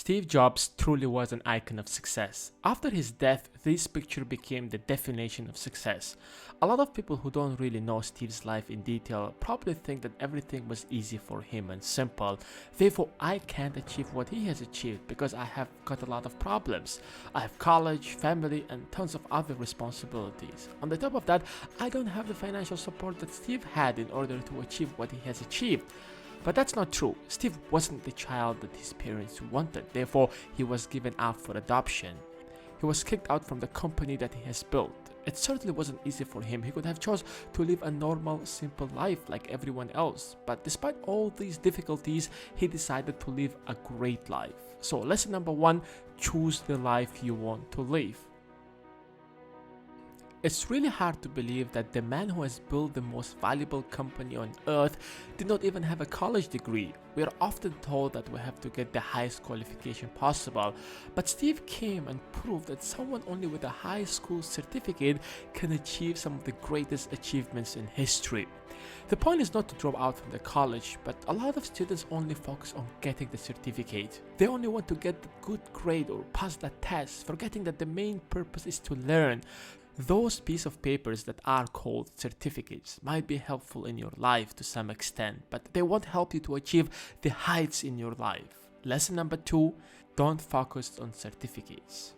Steve Jobs truly was an icon of success. After his death, this picture became the definition of success. A lot of people who don't really know Steve's life in detail probably think that everything was easy for him and simple. Therefore, I can't achieve what he has achieved because I have got a lot of problems. I have college, family, and tons of other responsibilities. On the top of that, I don't have the financial support that Steve had in order to achieve what he has achieved. But that's not true. Steve wasn't the child that his parents wanted, therefore he was given out for adoption. He was kicked out from the company that he has built. It certainly wasn't easy for him. He could have chose to live a normal, simple life like everyone else. But despite all these difficulties, he decided to live a great life. So lesson number 1, choose the life you want to live. It's really hard to believe that the man who has built the most valuable company on earth did not even have a college degree. We are often told that we have to get the highest qualification possible, but Steve came and proved that someone only with a high school certificate can achieve some of the greatest achievements in history. The point is not to drop out from the college, but a lot of students only focus on getting the certificate. They only want to get the good grade or pass that test, forgetting that the main purpose is to learn. Those pieces of papers that are called certificates might be helpful in your life to some extent, but they won't help you to achieve the heights in your life. Lesson number 2, don't focus on certificates.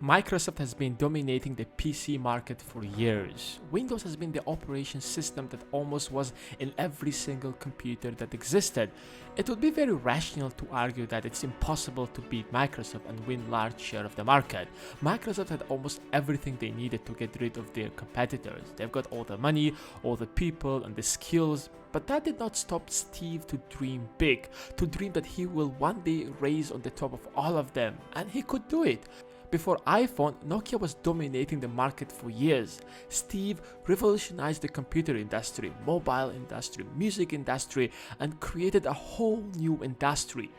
Microsoft has been dominating the PC market for years. Windows has been the operation system that almost was in every single computer that existed. It would be very rational to argue that it's impossible to beat Microsoft and win large share of the market. Microsoft had almost everything they needed to get rid of their competitors. They've got all the money, all the people, and the skills. But that did not stop Steve to dream big, to dream that he will one day rise on the top of all of them, and he could do it. Before iPhone, Nokia was dominating the market for years. Steve revolutionized the computer industry, mobile industry, music industry, and created a whole new industry,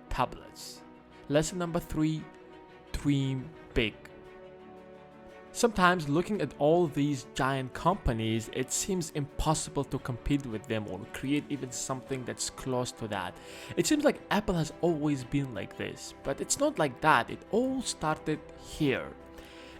tablets. Lesson number 3, dream big. Sometimes looking at all these giant companies, it seems impossible to compete with them or create even something that's close to that. It seems like Apple has always been like this, but it's not like that. It all started here.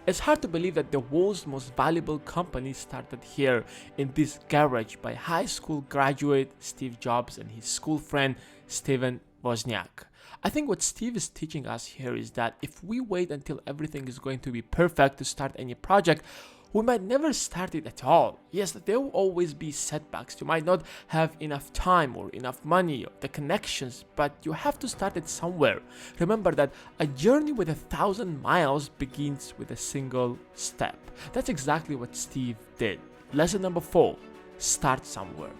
It's hard to believe that the world's most valuable company started here in this garage by high school graduate Steve Jobs and his school friend Steven Wozniak. I think what Steve is teaching us here is that if we wait until everything is going to be perfect to start any project, we might never start it at all. Yes, there will always be setbacks. You might not have enough time or enough money or the connections, but you have to start it somewhere. Remember that a journey with 1,000 miles begins with a single step. That's exactly what Steve did. Lesson number 4, start somewhere.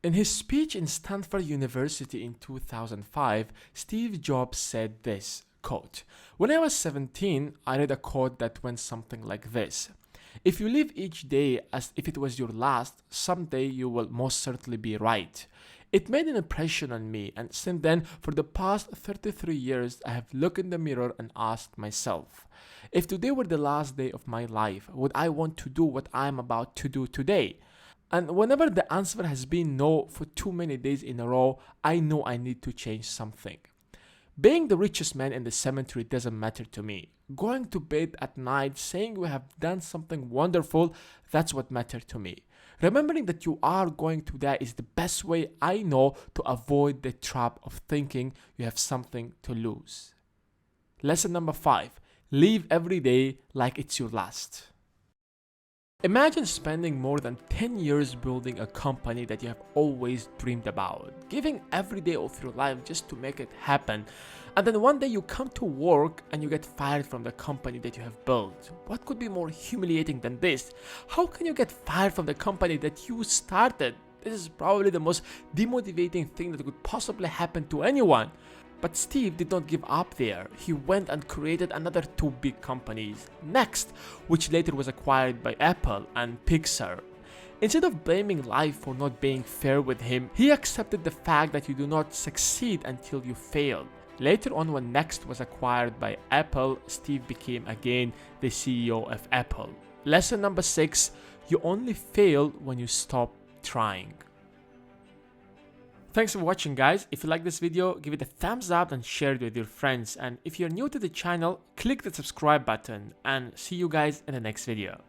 In his speech in Stanford University in 2005, Steve Jobs said this, quote, "When I was 17, I read a quote that went something like this. If you live each day as if it was your last, someday you will most certainly be right. It made an impression on me, and since then, for the past 33 years, I have looked in the mirror and asked myself, if today were the last day of my life, would I want to do what I am about to do today? And whenever the answer has been no for too many days in a row, I know I need to change something. Being the richest man in the cemetery doesn't matter to me. Going to bed at night saying we have done something wonderful, that's what matters to me. Remembering that you are going to die is the best way I know to avoid the trap of thinking you have something to lose." Lesson number 5, live every day like it's your last. Imagine spending more than 10 years building a company that you have always dreamed about, giving every day of your life just to make it happen, and then one day you come to work and you get fired from the company that you have built. What could be more humiliating than this? How can you get fired from the company that you started? This is probably the most demotivating thing that could possibly happen to anyone. But Steve did not give up there. He went and created another 2 big companies, Next, which later was acquired by Apple, and Pixar. Instead of blaming life for not being fair with him, he accepted the fact that you do not succeed until you fail. Later on, when Next was acquired by Apple, Steve became again the CEO of Apple. Lesson number 6, you only fail when you stop trying. Thanks for watching, guys. If you like this video, give it a thumbs up and share it with your friends. And if you're new to the channel, click the subscribe button, and see you guys in the next video.